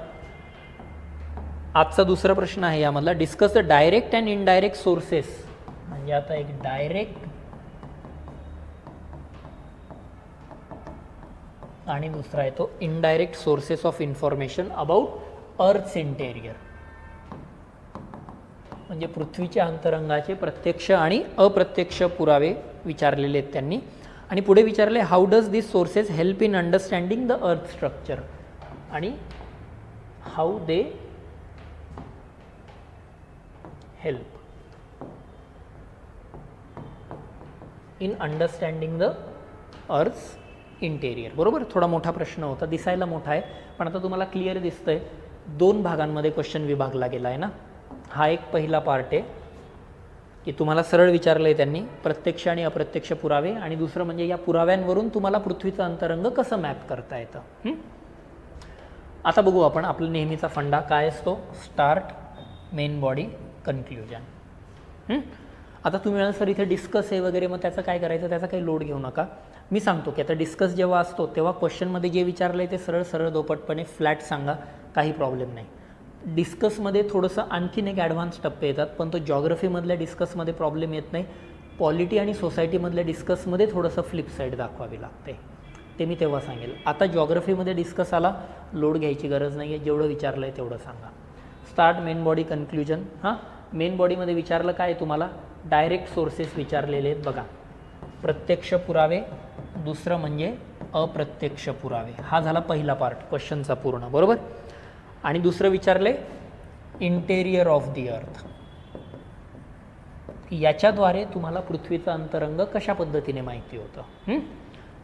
आजचा? दुसरा प्रश्न आहे यामधला, discuss the direct and indirect sources. म्हणजे आता एक डायरेक्ट आणि दुसरा आहे तो indirect sources of information about earth's interior. म्हणजे पृथ्वीच्या अंतरंगाचे प्रत्यक्ष आणि अप्रत्यक्ष पुरावे विचारलेले आहेत त्यांनी. आणि पुढे विचारले, how does this sources help in understanding the earth structure, आणि how they help in understanding the earth interior. बरोबर, थोडा मोठा प्रश्न होता, दिसायला मोठा आहे पण आता तुम्हाला क्लिअर दिसतंय. 2 भागांमध्ये क्वेश्चन विभागला गेला आहे ना. हा एक पहिला पार्ट आहे की तुम्हाला सरळ विचारलं आहे त्यांनी प्रत्यक्ष आणि अप्रत्यक्ष पुरावे, आणि दुसरं म्हणजे या पुराव्यांवरून तुम्हाला पृथ्वीचं अंतरंग कसं मॅप करता येतं. आता बघू आपण आपला नेहमीचा फंडा काय असतो, स्टार्ट, मेन बॉडी, कन्क्ल्युजन. आता तुम्ही म्हणाल सर इथे डिस्कस आहे वगैरे, मग त्याचं काय करायचं, त्याचा काही लोड घेऊ नका. मी सांगतो की आता डिस्कस जेव्हा असतो तेव्हा क्वेश्चनमध्ये जे विचारलं आहे ते सरळ सरळ दोपटपणे फ्लॅट सांगा, काही प्रॉब्लेम नाही. डिस्कसमध्ये थोडंसं आणखीन एक ॲडव्हान्स टप्पे येतात, पण तो जॉग्रफीमधल्या डिस्कसमध्ये प्रॉब्लेम येत नाही. पॉलिटी आणि सोसायटीमधल्या डिस्कसमध्ये थोडंसं फ्लिप साईड दाखवावी लागते, ते मी तेव्हा सांगेल. आता जॉग्रफीमध्ये डिस्कस आला, लोड घ्यायची गरज नाही आहे, जेवढं विचारलं आहे तेवढं सांगा. Start, main body, conclusion. Main बॉडीमध्ये विचारलं काय तुम्हाला, डायरेक्ट सोर्सेस विचारलेले आहेत बघा. प्रत्यक्ष पुरावे, दुसरं म्हणजे अप्रत्यक्ष पुरावे. हा झाला पहिला पार्ट क्वेश्चनचा पूर्ण, बरोबर. आणि दुसरं विचारले इंटेरियर ऑफ दी अर्थ. याच्याद्वारे तुम्हाला पृथ्वीचं अंतरंग कशा पद्धतीने माहिती होतं.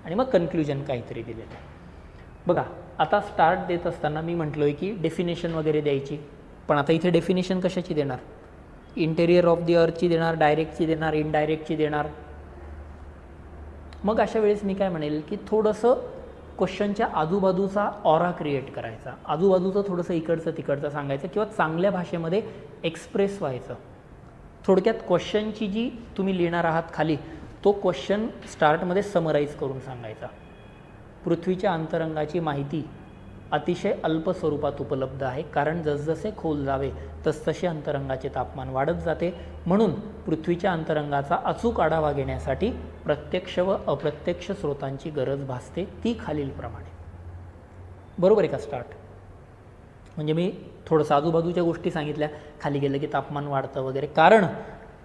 आणि मग कन्क्ल्युजन काहीतरी दिलेलं आहे बघा. आता स्टार्ट देत असताना मी म्हटलोय की डेफिनेशन वगैरे द्यायची, पण आता इथे डेफिनेशन कशाची देणार, इंटेरियर ऑफ दी अर्थची देणार, डायरेक्टची देणार, इनडायरेक्टची देणार. मग अशा वेळेस मी काय म्हणेल की थोडंसं क्वेश्चनच्या आजूबाजूचा ऑरा क्रिएट करायचा, आजूबाजूचं थोडंसं इकडचं तिकडचं सांगायचं किंवा चांगल्या भाषेमध्ये एक्सप्रेस व्हायचं. थोडक्यात क्वेश्चनची जी तुम्ही लिहिणार आहात खाली, तो क्वेश्चन स्टार्टमध्ये समराईज करून सांगायचा. पृथ्वीच्या अंतरंगाची माहिती अतिशय अल्प स्वरूपात उपलब्ध आहे, कारण जसजसे खोल जावे तसतसे अंतरंगाचे तापमान वाढत जाते. म्हणून पृथ्वीच्या अंतरंगाचा अचूक आढावा घेण्यासाठी प्रत्यक्ष व अप्रत्यक्ष स्रोतांची गरज भासते, ती खालीलप्रमाणे. बरोबर आहे का स्टार्ट. म्हणजे मी थोडंसं आजूबाजूच्या गोष्टी सांगितल्या, खाली गेलं की तापमान वाढतं वगैरे, कारण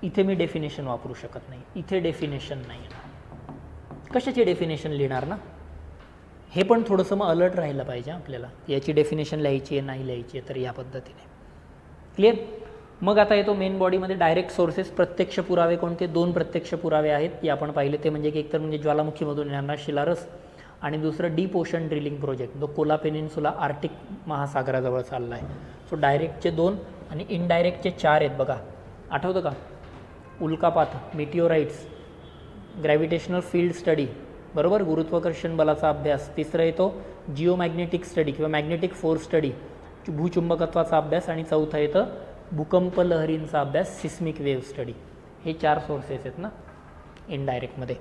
इथे मी डेफिनेशन वापरू शकत नाही, इथे डेफिनेशन नाही. कशाची डेफिनेशन लिहिणार ना, हे पण थोडंसं मग अलर्ट राहिलं पाहिजे आपल्याला, याची डेफिनेशन लिहायची आहे नाही लिहायची आहे, तर या पद्धतीने. क्लिअर. मग आता येतो मेन बॉडीमध्ये डायरेक्ट सोर्सेस. प्रत्यक्ष पुरावे कोणते, 2 प्रत्यक्ष पुरावे आहेत ते आपण पाहिले, ते म्हणजे की एकतर म्हणजे ज्वालामुखीमधून येणारा शिलारस, आणि दुसरं डीप ओशन ड्रिलिंग प्रोजेक्ट जो कोला पेनिन्सुला आर्टिक महासागराजवळ चालला आहे. सो डायरेक्टचे 2 आणि इनडायरेक्टचे 4 आहेत बघा. आठवतं का, उल्कापात, मिटिओराइट्स, ग्रॅव्हिटेशनल फील्ड स्टडी, बरोबर, गुरुत्वाकर्षण बलाचा अभ्यास. तिसरं येतो जिओमॅग्नेटिक स्टडी किंवा मॅग्नेटिक फोर्स स्टडी, भूचुंबकत्वाचा अभ्यास. आणि चौथं येतं भूकंप लहरींचा अभ्यास, सिस्मिक वेव्ह स्टडी. हे 4 सोर्सेस आहेत ना इनडायरेक्टमध्ये.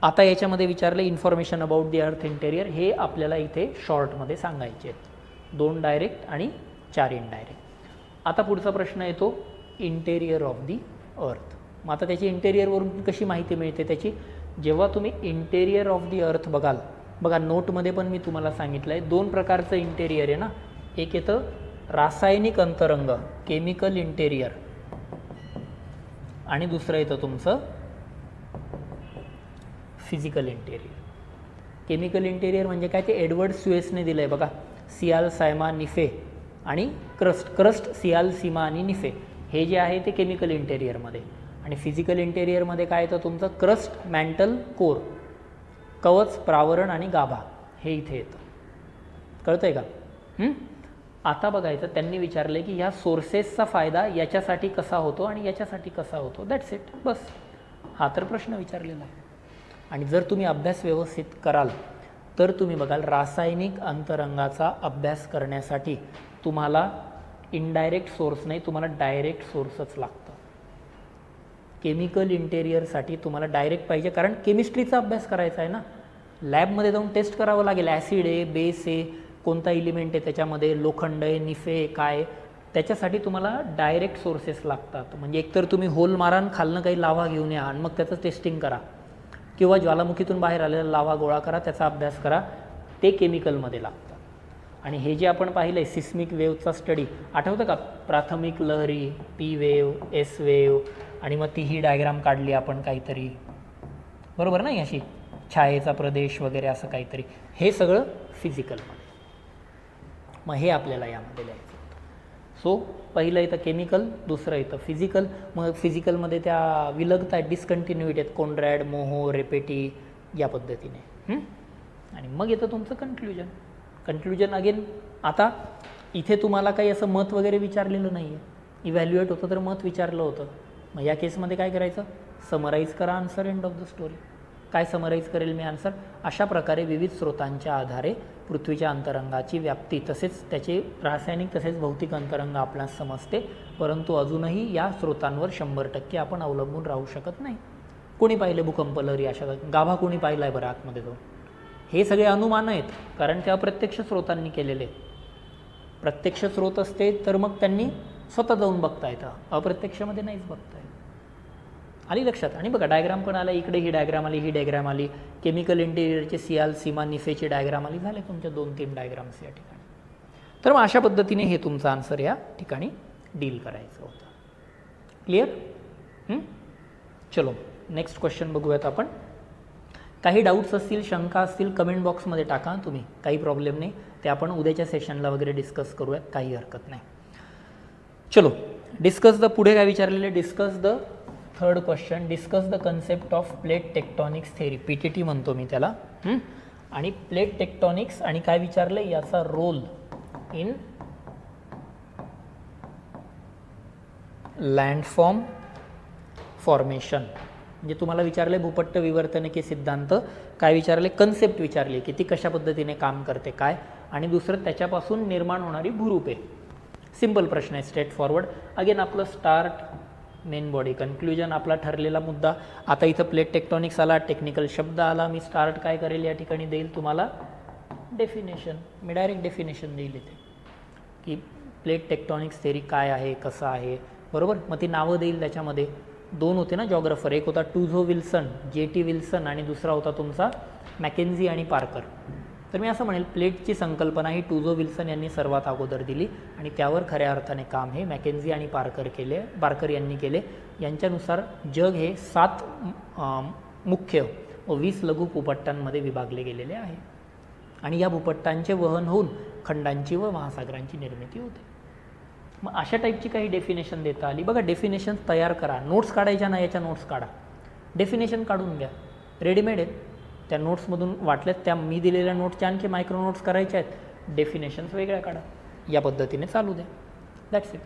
आता याच्यामध्ये विचारलं इन्फॉर्मेशन अबाउट दी अर्थ इंटेरियर, हे आपल्याला इथे शॉर्टमध्ये सांगायचे आहेत. 2 डायरेक्ट आणि 4 इनडायरेक्ट. आता पुढचा प्रश्न येतो इंटेरियर ऑफ दी अर्थ. मग आता त्याची इंटेरियरवरून कशी माहिती मिळते त्याची, जेव्हा तुम्ही इंटेरियर ऑफ दी अर्थ बघाल, बघा नोटमध्ये पण मी तुम्हाला सांगितलं आहे 2 प्रकारचं इंटेरियर आहे ना. एक येतं रासायनिक अंतरंग, केमिकल इंटेरियर, आणि दुसरं येतं तुमचं फिजिकल इंटेरियर. केमिकल इंटेरियर म्हणजे काय, ते एडवर्ड स्युएसने दिलं आहे बघा. सियाल, सायमा, निफे आणि क्रस्ट, सियाल, सीमा आणि निफे, हे जे आहे ते केमिकल इंटेरियरमध्ये. आणि फिजिकल इंटेरियरमध्ये काय येतं तुमचं क्रस्ट, मॅन्टल, कोर, कवच, प्रावरण आणि गाभा, हे इथे येतं. कळतं आहे का. आता बघायचं, त्यांनी विचारलं की ह्या सोर्सेसचा फायदा याच्यासाठी कसा होतो आणि याच्यासाठी कसा होतो, दॅट्स इट, बस. हा तर प्रश्न विचारलेला आहे. आणि जर तुम्ही अभ्यास व्यवस्थित कराल तर तुम्ही बघाल रासायनिक अंतरंगाचा अभ्यास करण्यासाठी तुम्हाला इनडायरेक्ट सोर्स नाही, तुम्हाला डायरेक्ट सोर्सच लागतं. केमिकल इंटेरियरसाठी तुम्हाला डायरेक्ट पाहिजे, कारण केमिस्ट्रीचा अभ्यास करायचा आहे ना. लॅबमध्ये जाऊन टेस्ट करावं लागेल, ॲसिड आहे, बेस आहे, कोणता एलिमेंट आहे त्याच्यामध्ये, लोखंड आहे, निफे काय, त्याच्यासाठी तुम्हाला डायरेक्ट सोर्सेस लागतात. म्हणजे एकतर तुम्ही होल मारा, खालनं काही लावा घेऊन या आणि मग त्याचं टेस्टिंग करा, किंवा ज्वालामुखीतून बाहेर आलेला लावा गोळा करा, त्याचा अभ्यास करा, ते केमिकलमध्ये लागतं. आणि हे जे आपण पाहिलं आहे सिस्मिक वेव्हचा स्टडी, आठवतं का, प्राथमिक लहरी, पी वेव्ह, एस वेव्ह, आणि मग ती ही डायग्राम काढली आपण काहीतरी, बरोबर नाही, अशी छायेचा प्रदेश वगैरे असं काहीतरी, हे सगळं फिजिकलमध्ये. मग हे आपल्याला यामध्ये लिहायचं. सो पहिलं येतं केमिकल, दुसरं येतं फिजिकल. मग फिजिकलमध्ये त्या विलगता आहेत, डिस्कंटिन्युइटी आहेत, कोंड्रॅड, मोहो, रेपेटी, या पद्धतीने. आणि मग येतं तुमचं कन्क्ल्युजन. कन्क्ल्युजन अगेन आता इथे तुम्हाला काही असं मत वगैरे विचारलेलं नाही आहे, इव्हॅल्युएट होतं तर मत विचारलं होतं. मग या केसमध्ये काय करायचं, समराईज करा answer, end of the story. काय समराईज करेल मी आन्सर, अशा प्रकारे विविध स्रोतांच्या आधारे पृथ्वीच्या अंतरंगाची व्याप्ती तसेच त्याचे रासायनिक तसेच भौतिक अंतरंग आपल्यास समजते, परंतु अजूनही या स्रोतांवर 100% आपण अवलंबून राहू शकत नाही. कोणी पाहिले भूकंप लहरी, अशा गाभा कोणी पाहिला आहे बरं आतमध्ये जाऊन? हे सगळे अनुमान आहेत, कारण ते अप्रत्यक्ष स्रोतांनी केलेले. प्रत्यक्ष स्रोत असते तर मग त्यांनी स्वतः जाऊन बघता येतं, अप्रत्यक्षमध्ये नाहीच बघता येत. आली लक्षात? आणि बघा डायग्राम पण आला, इकडे ही डायग्राम आली, ही डायग्राम आली, केमिकल इंटिरियरचे सियाल सीमा निफेची डायग्राम आली, झाले तुमच्या 2-3 डायग्राम्स या ठिकाणी. तर मग अशा पद्धतीने हे तुमचं आन्सर या ठिकाणी डील करायचं होतं. क्लिअर? चलो नेक्स्ट क्वेश्चन बघूयात आपण. काही डाऊट्स असतील, शंका असतील, कमेंट बॉक्समध्ये टाका तुम्ही, काही प्रॉब्लेम नाही, ते आपण उद्याच्या सेशनला वगैरे डिस्कस करूयात, काही हरकत नाही. चलो डिस्कस द, पुढे काय विचारलेले, discuss the third question, discuss the concept of plate tectonics theory, PTT म्हणतो मी त्याला. आणि प्लेट टेक्टॉनिक्स आणि काय विचारलं, याचा रोल इन लँडफॉर्म फॉर्मेशन. म्हणजे तुम्हाला विचारले भूपट्ट विवर्तनिकी सिद्धांत, काय विचारले, कन्सेप्ट विचारली की ती कशा पद्धतीने काम करते काय, आणि दुसरं त्याच्यापासून निर्माण होणारी भूरूपे. सिंपल प्रश्न आहे, स्ट्रेट फॉरवर्ड. अगेन आपलं स्टार्ट, मेन बॉडी, कन्क्ल्युजन आपला ठरलेला मुद्दा. आता इथं प्लेट टेक्टॉनिक्स आला, टेक्निकल शब्द आला, मी स्टार्ट काय करेल या ठिकाणी देईल तुम्हाला डेफिनेशन. मी डायरेक्ट डेफिनेशन देईल इथे की प्लेट टेक्टॉनिक्स थेअरी काय आहे, कसं आहे, बरोबर. मग ती नावं देईल, त्याच्यामध्ये 2 होते ना जॉग्राफर, एक होता टुझो विल्सन, JT विल्सन, आणि दुसरा होता तुमचा मॅकेन्झी आणि पार्कर. तर मी असं म्हणेल प्लेटची संकल्पना ही टुझो विल्सन यांनी सर्वात अगोदर दिली, आणि त्यावर खऱ्या अर्थाने काम हे मॅकेन्झी आणि पार्कर यांनी केले. यांच्यानुसार जग हे 7 मुख्य व 20 लघु भूपट्टांमध्ये विभागले गेलेले आहे, आणि या भूपट्टांचे वहन होऊन खंडांची व महासागरांची निर्मिती होते. मग अशा टाईपची काही डेफिनेशन देता आली. बघा डेफिनेशन तयार करा, नोट्स काढायच्या ना, याच्या नोट्स काढा, डेफिनेशन काढून घ्या, रेडीमेड आहेत. त्या नोट्समधून वाटल्यात त्या मी दिलेल्या नोट्सच्या आणखी मायक्रो नोट्स करायच्या आहेत, डेफिनेशन्स वेगळ्या काढा, या पद्धतीने चालू द्या, दॅट्स इट.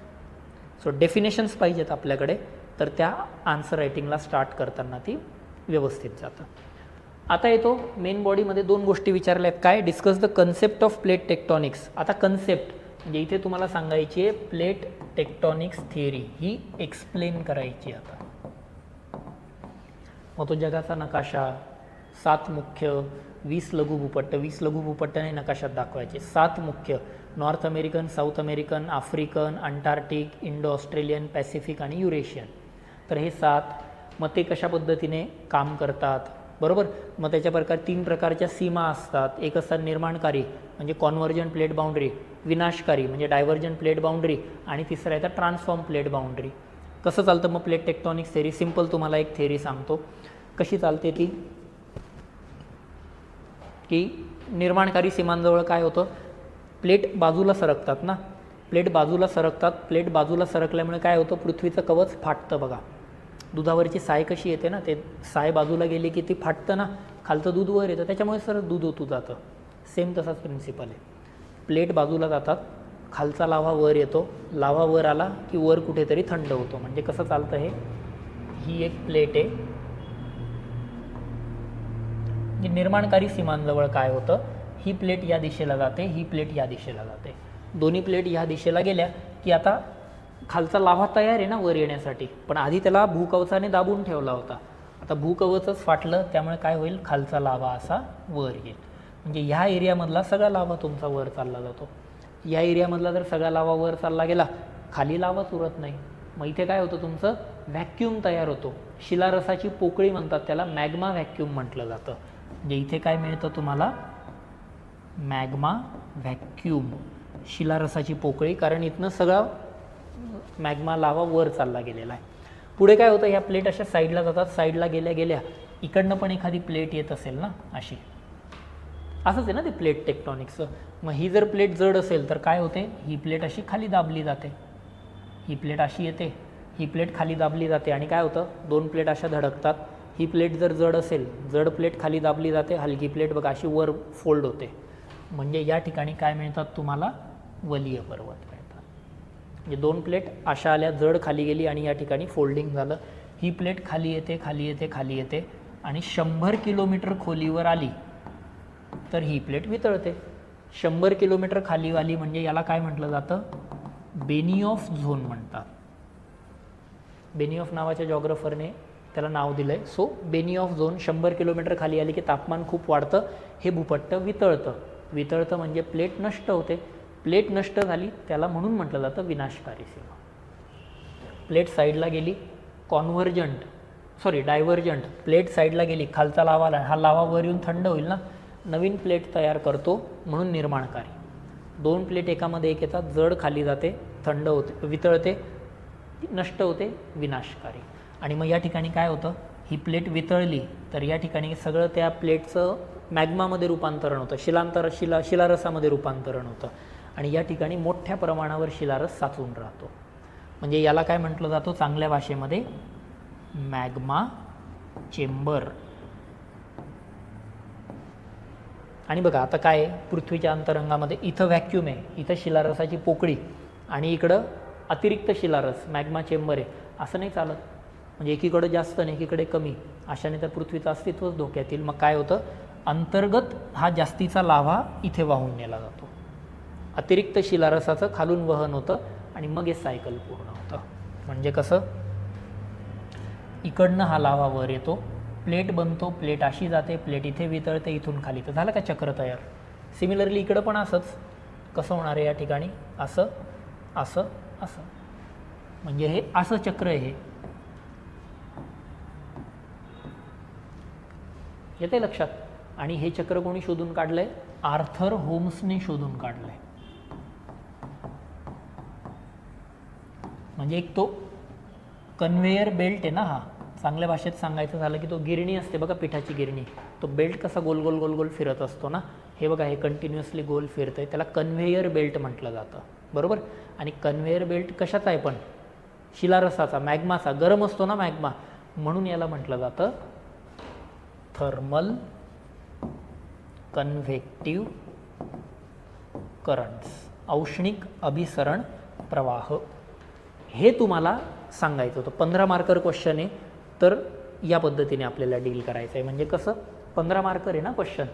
सो डेफिनेशन्स पाहिजेत आपल्याकडे, तर त्या आन्सर रायटिंगला स्टार्ट करताना ती व्यवस्थित जातं. आता येतो मेन बॉडीमध्ये 2 गोष्टी विचारल्या आहेत. काय, discuss the concept of plate tectonics. आता कन्सेप्ट म्हणजे इथे तुम्हाला सांगायची आहे प्लेट टेक्टॉनिक्स थिअरी ही एक्सप्लेन करायची. आता मग तो जगाचा नकाशा, 7 मुख्य, 20 लघु भूपट्ट, 20 लघु भूपट्टाने नकाशात दाखवायचे. 7 मुख्य, north American, south American, African, Antarctic, Indo Australian, Pacific आणि युरेशियन. तर हे 7 मग ते कशा पद्धतीने काम करतात, बरोबर. मग त्याच्या प्रकार 3 प्रकारच्या सीमा असतात. एक असतात निर्माणकारी म्हणजे कॉन्व्हर्जंट प्लेट बाउंड्री, विनाशकारी म्हणजे डायव्हर्जंट प्लेट बाउंड्री, आणि तिसरा येतात ट्रान्सफॉर्म प्लेट बाउंड्री. कसं चालतं मग प्लेट टेक्टॉनिक्स थेअरी, सिंपल तुम्हाला एक थेअरी सांगतो कशी चालते ती. की निर्माणकारी सीमांजवळ काय होतं, प्लेट बाजूला सरकतात ना, प्लेट बाजूला सरकतात. प्लेट बाजूला सरकल्यामुळे काय होतं, पृथ्वीचं कवच फाटतं. बघा दुधावरची साय कशी येते ना, ते साय बाजूला गेली की ती फाटतं ना, खालचं दूध वर येतं, त्याच्यामुळे सर दूध ओतू जातं. सेम तसाच प्रिन्सिपल आहे. प्लेट बाजूला जातात, खालचा लाव्हा वर येतो, लाव्हा वर आला की वर कुठेतरी थंड होतो. म्हणजे कसं चालतं हे, ही एक प्लेट आहे. निर्माणकारी सीमांजवळ काय होतं, ही प्लेट या दिशेला जाते, ही प्लेट या दिशेला जाते. दोन्ही प्लेट या दिशेला गेल्या की आता खालचा लाव्हा तयार आहे ना वर येण्यासाठी, पण आधी त्याला भूकवचाने दाबून ठेवला होता. आता भूकवचच फाटलं, त्यामुळे काय होईल, खालचा लाव्हा असा वर येईल. म्हणजे ह्या एरियामधला सगळा लाव्हा तुमचा वर चालला जातो. या एरियामधला जर सगळा लाव्हा वर चालला गेला, खाली लाव्हाच उरत नाही. मग इथे काय होतं, तुमचं व्हॅक्यूम तयार होतो. शिलारसाची पोकळी म्हणतात त्याला, मॅग्मा व्हॅक्यूम म्हटलं जातं. म्हणजे इथे काय मिळतं तुम्हाला, मॅग्मा व्हॅक्यूम, शिलारसाची पोकळी, कारण इथनं सगळा मॅग्मा लावा वर चालला गेलेला आहे. पुढे काय होतं, ह्या प्लेट अशा साईडला जातात, साईडला गेल्या गेल्या इकडनं पण एखादी प्लेट येत असेल ना अशी, असंच आहे ना ते प्लेट टेक्टॉनिक्सचं. मग ही जर प्लेट जड असेल तर काय होते, ही प्लेट अशी खाली दाबली जाते, ही प्लेट अशी येते, ही प्लेट खाली दाबली जाते, आणि काय होतं, 2 प्लेट अशा धडकतात, ही प्लेट जर जड असेल, जड प्लेट खाली दाबली जाते, हलकी प्लेट बघा अशी वर फोल्ड होते, म्हणजे या ठिकाणी काय मिळतात तुम्हाला, वलीय पर्वत मिळतात. म्हणजे दोन प्लेट अशा आल्या, जड खाली गेली आणि या ठिकाणी फोल्डिंग झालं. ही प्लेट खाली येते, खाली येते, खाली येते आणि 100 किलोमीटर खोलीवर आली तर ही प्लेट वितळते. 100 किलोमीटर खाली आली म्हणजे याला काय म्हटलं जातं, बेनिऑफ झोन म्हणतात. बेनिऑफ नावाच्या जॉग्राफरने त्याला नाव दिलं आहे. सो बेनिऑफ झोन 100 किलोमीटर खाली आली की तापमान खूप वाढतं, हे भूपट्ट वितळतं. वितळतं म्हणजे प्लेट नष्ट होते. प्लेट नष्ट झाली त्याला म्हणून म्हटलं जातं विनाशकारी सीमा. प्लेट साईडला गेली, डायव्हर्जंट, प्लेट साईडला गेली, खालचा लावा आला, हा लावा वर येऊन थंड होईल ना, नवीन प्लेट तयार करतो म्हणून निर्माणकारी. दोन प्लेट एकामध्ये एक येतात, जड खाली जाते, थंड होते, वितळते, नष्ट होते, विनाशकारी. आणि मग या ठिकाणी काय होतं, ही प्लेट वितळली तर या ठिकाणी सगळं त्या प्लेटचं मॅग्मामध्ये रूपांतरण होतं, शिलारसामध्ये रूपांतरण होतं आणि या ठिकाणी मोठ्या प्रमाणावर शिलारस साचून राहतो. म्हणजे याला काय म्हटलं जातं चांगल्या भाषेमध्ये, मॅग्मा चेंबर. आणि बघा आता काय आहे, पृथ्वीच्या अंतरंगामध्ये इथं व्हॅक्यूम आहे, इथं शिलारसाची पोकळी आणि इकडं अतिरिक्त शिलारस मॅग्मा चेंबर आहे. असं नाही चालत, म्हणजे एकीकडे जास्त आणि एकीकडे कमी, अशाने तर पृथ्वीचं अस्तित्वच धोक्यात येईल. मग काय होतं, अंतर्गत हा जास्तीचा लाव्हा इथे वाहून नेला जातो, अतिरिक्त शिलारसाचं खालून वहन होतं आणि मग हे सायकल पूर्ण होतं. म्हणजे कसं, इकडनं हा लाव्हा वर येतो, प्लेट बनतो, प्लेट अशी जाते, प्लेट इथे वितळते, इथून खाली, तर झालं का चक्र तयार. सिमिलरली इकडं पण असंच कसं होणार आहे, या ठिकाणी असं असं असं, म्हणजे हे असं चक्र आहे. हे येते लक्षात. आणि हे चक्र कोणी शोधून काढलंय, आर्थर होम्सने शोधून काढलंय. म्हणजे एक तो कन्व्हेयर बेल्ट आहे ना, हा चांगल्या भाषेत सांगायचं झालं की तो गिरणी असते बघा, पिठाची गिरणी, तो बेल्ट कसा गोल गोल गोल गोल फिरत असतो ना, हे बघा हे कंटिन्युअसली गोल फिरतं आहे, त्याला कन्व्हेयर बेल्ट म्हटलं जातं, बरोबर. आणि कन्व्हेयर बेल्ट कशाचा आहे पण, शिलारसाचा, मॅग्माचा, गरम असतो ना मॅग्मा, म्हणून याला म्हटलं जातं थर्मल कन्व्हेक्टिव्ह करंट्स, औष्णिक अभिसरण प्रवाह. हे तुम्हाला सांगायचं होतं. 15 मार्कर क्वेश्चन आहे, तर या पद्धतीने आपल्याला डील करायचं आहे. म्हणजे कसं, 15 मार्कर आहे ना क्वेश्चन,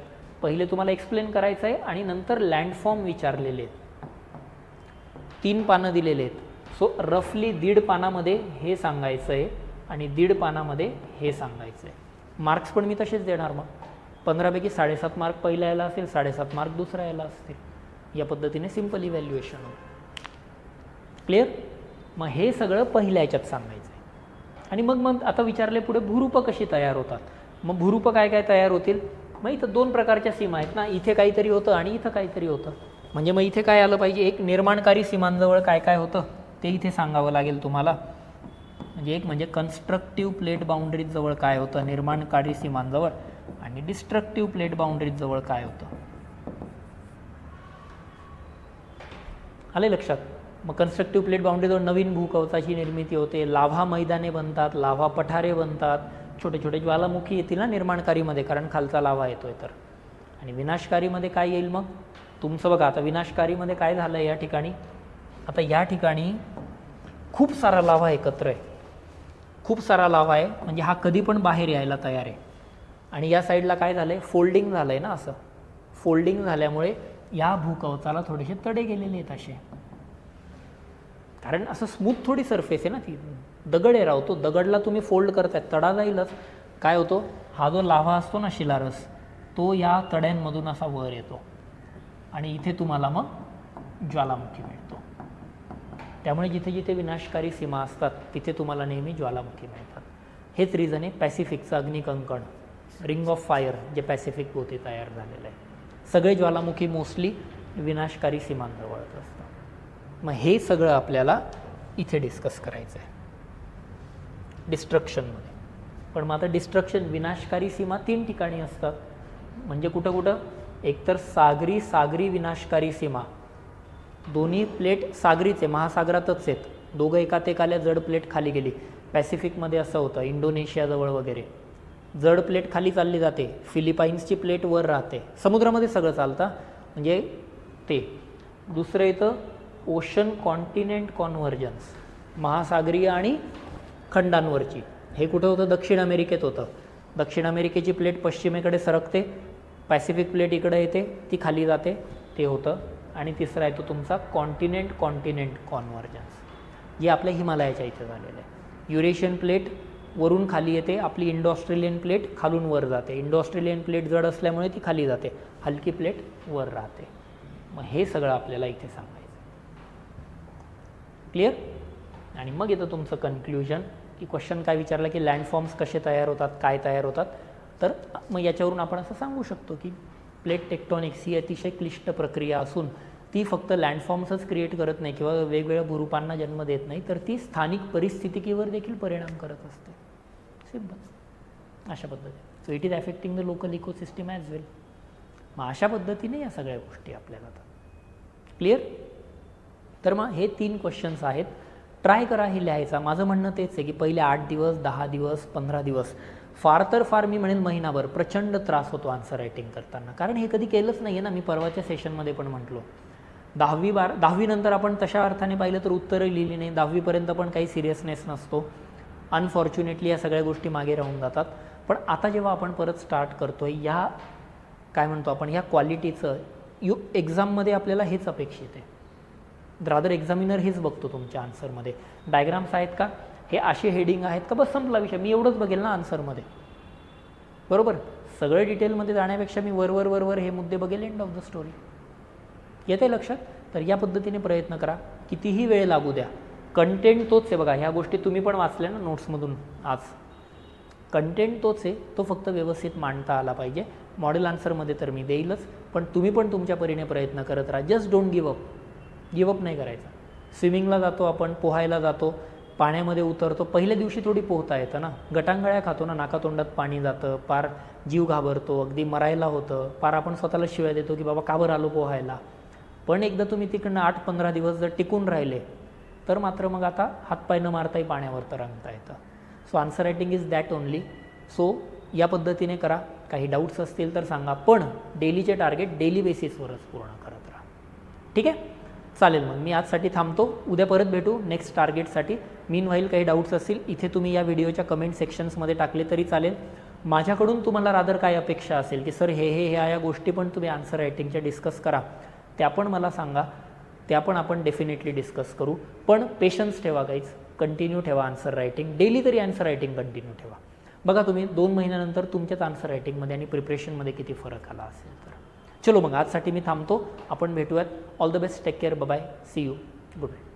पहिले तुम्हाला एक्सप्लेन करायचं आहे आणि नंतर लँडफॉर्म विचारलेले आहेत, 3 पानं दिलेले आहेत. सो रफली 1.5 पानामध्ये हे सांगायचं आहे आणि 1.5 पानामध्ये हे सांगायचं आहे. मार्क्स पण मी तसेच देणार. मग 15पैकी 7.5 मार्क पहिल्या याला असेल, 7.5 मार्क दुसऱ्या याला असतील. या पद्धतीने सिम्पल इव्हॅल्युएशन होईल. क्लिअर. मग हे सगळं पहिल्या याच्यात सांगायचं आहे. आणि मग आता विचारले पुढे भूरूपं कशी तयार होतात. मग भूरूपं काय काय तयार होतील. मग इथं 2 प्रकारच्या सीमा आहेत ना, इथे काहीतरी होतं आणि इथं काहीतरी होतं. म्हणजे मग इथे काय आलं पाहिजे, एक निर्माणकारी सीमांजवळ काय काय होतं ते इथे सांगावं लागेल तुम्हाला. म्हणजे एक म्हणजे कन्स्ट्रक्टिव्ह प्लेट बाउंड्रीज जवळ काय होतं निर्माणकारी सीमांजवळ, आणि डिस्ट्रक्टिव्ह प्लेट बाउंड्रीज जवळ काय होतं. आले लक्षात. मग कन्स्ट्रक्टिव्ह प्लेट बाउंड्रीजवळ नवीन भूकवचाची निर्मिती होते, लाव्हा मैदाने बनतात, लाव्हा पठारे बनतात, छोटे छोटे ज्वालामुखी येतील ना निर्माणकारीमध्ये, कारण खालचा लाव्हा येतोय तर. आणि विनाशकारीमध्ये काय येईल मग तुमचं बघा. आता विनाशकारीमध्ये काय झालं या ठिकाणी, आता या ठिकाणी खूप सारा लाव्हा एकत्र आहे, खूप सारा लाव्हा आहे, म्हणजे हा कधी पण बाहेर यायला तयार आहे. आणि या साईडला काय झालं आहे, फोल्डिंग झालं आहे ना, असं फोल्डिंग झाल्यामुळे या भूकवचाला थोडेसे तडे गेलेले आहेत असे, कारण असं स्मूथ थोडी सरफेस आहे ना ती, दगड आहे राव. तो दगडला तुम्ही फोल्ड करताय, तडा जाईलच. काय होतो, हा जो लाव्हा असतो ना शिलारस, तो या तड्यांमधून असा वर येतो आणि इथे तुम्हाला मग ज्वालामुखी मिळतो. त्यामुळे जिथे जिथे विनाशकारी सीमा असतात तिथे तुम्हाला नेहमी ज्वालामुखी मिळतात. हेच रिझन आहे पॅसिफिकचं अग्निकंकण, रिंग ऑफ फायर जे पॅसिफिक भोवती तयार झालेलं आहे. सगळे ज्वालामुखी मोस्टली विनाशकारी सीमांजवळच असतात. मग हे सगळं आपल्याला इथे डिस्कस करायचं आहे डिस्ट्रक्शनमध्ये. पण मग आता डिस्ट्रक्शन, विनाशकारी सीमा 3 ठिकाणी असतात. म्हणजे कुठं कुठं, एकतर सागरी विनाशकारी सीमा, दोन्ही प्लेट सागरीच आहे, महासागरातच आहेत, दोघं एकात एक आल्या, जड प्लेट खाली गेली. पॅसिफिकमध्ये असं होतं, इंडोनेशियाजवळ वगैरे. जड प्लेट खाली चालली जाते, फिलिपाईन्सची प्लेट वर राहते, समुद्रामध्ये सगळं चालतं म्हणजे ते. दुसरं येतं ओशन कॉन्टिनेंट कॉन्व्हर्जन्स, महासागरीय आणि खंडांवरची. हे कुठं होतं? दक्षिण अमेरिकेत होतं. दक्षिण अमेरिकेची प्लेट पश्चिमेकडे सरकते, पॅसिफिक प्लेट इकडे येते, ती खाली जाते, ते होतं. आणि तिसरा येतो तुमचा कॉन्टिनेंट कॉन्व्हर्जन्स, जे आपल्या हिमालयाच्या इथे झालेलं आहे. युरेशियन प्लेट वरून खाली येते, आपली इंडो ऑस्ट्रेलियन प्लेट खालून वर जाते. इंडो ऑस्ट्रेलियन प्लेट जड असल्यामुळे ती खाली जाते, हलकी प्लेट वर राहते. मग हे सगळं आपल्याला इथे सांगायचं. क्लिअर? आणि मग येतं तुमचं कन्क्ल्युजन, की क्वेश्चन काय विचारला की लँडफॉर्म्स कसे तयार होतात, काय तयार होतात. तर मग याच्यावरून आपण असं सांगू शकतो की प्लेट टेक्टॉनिक्स ही अतिशय क्लिष्ट प्रक्रिया असून ती फक्त लँडफॉर्म्सच क्रिएट करत नाही किंवा वेगवेगळ्या भूरूपांना जन्म देत नाही, तर ती स्थानिक परिस्थितीवर देखील परिणाम करत असते. सिम्पल अशा पद्धतीने. So it is affecting the local ecosystem as well. मग अशा पद्धतीने या सगळ्या गोष्टी आपल्याला क्लिअर. तर मग हे 3 क्वेश्चन्स आहेत. ट्राय करा हे लिहायचा. माझं म्हणणं तेच आहे की पहिले 8 दिवस, 10 दिवस, 15 दिवस, फार तर फार मी म्हणेन महिनाभर प्रचंड त्रास होतो आन्सर रायटिंग करताना, कारण हे कधी केलंच नाही आहे ना. मी परवाच्या सेशनमध्ये पण म्हटलो 10वी नंतर आपण तशा अर्थाने पाहिलं तर उत्तरं लिहिली नाही. 10वीपर्यंत पण काही सिरियसनेस नसतो. अनफॉर्च्युनेटली या सगळ्या गोष्टी मागे राहून जातात. पण आता जेव्हा आपण परत स्टार्ट करतो आहे, या काय म्हणतो आपण, ह्या क्वालिटीचं एक्झाममध्ये आपल्याला हेच अपेक्षित आहे. रादर एक्झामिनर हेच बघतो तुमच्या आन्सरमध्ये. डायग्राम्स आहेत का, हे असे हेडिंग आहेत का, बस संपला विषय. मी एवढंच बघेल ना आन्सरमध्ये, बरोबर. सगळं डिटेलमध्ये जाण्यापेक्षा मी वर हे मुद्दे बघेल, एंड ऑफ द स्टोरी. येते लक्षात? तर या पद्धतीने प्रयत्न करा, कितीही वेळ लागू द्या. कंटेंट तोच आहे बघा, ह्या गोष्टी तुम्ही पण वाचल्या ना नोट्समधून आज. कंटेंट तोच आहे, तो फक्त व्यवस्थित मांडता आला पाहिजे. मॉडेल आन्सरमध्ये तर मी देईलच, पण तुम्ही पण तुमच्या परीने प्रयत्न करत राहा. जस्ट डोंट गिव्ह अप नाही करायचं. स्विमिंगला जातो आपण, पोहायला जातो, पाण्यामध्ये उतरतो, पहिल्या दिवशी थोडी पोहता येतं ना, गटांगळ्या खातो ना, नाकातोंडात पाणी जातं, पार जीव घाबरतो, अगदी मरायला होतं, पार आपण स्वतःला शिव्या देतो की बाबा का बरं आलो पोहायला. पण एकदा तुम्ही तिकडनं 8-15 दिवस जर टिकून राहिले तर मात्र मग आता हातपाय न मारताही पाण्यावर तरंगता येतं. So answer writing is that only. So या पद्धतीने करा. काही डाऊट्स असतील तर सांगा, पण डेलीचे टार्गेट डेली बेसिसवरच पूर्ण करत राहा. ठीक आहे, चालेल. मग मी आजसाठी थांबतो, उद्या परत भेटू नेक्स्ट टार्गेटसाठी. मीनवाईल काही डाऊट्स असतील इथे तुम्ही या व्हिडिओच्या कमेंट सेक्शन्समध्ये टाकले तरी चालेल. माझ्याकडून तुम्हाला रादर काय अपेक्षा असेल की सर हे या गोष्टी पण तुम्ही आन्सर रायटिंगच्या डिस्कस करा, त्या पण मला सांगा, त्या पण आपण डेफिनेटली डिस्कस करू. पण पेशन्स ठेवा गाईज, कंटिन्यू ठेवा आन्सर रायटिंग. डेली तरी आन्सर रायटिंग कंटिन्यू ठेवा. बघा तुम्ही 2 महिन्यानंतर तुमच्याच आन्सर रायटिंगमध्ये आणि प्रिपरेशनमध्ये किती फरक आला असेल. तर चलो मग आजसाठी मी थांबतो, आपण भेटूयात. All the best, take care, bye, see you, good night.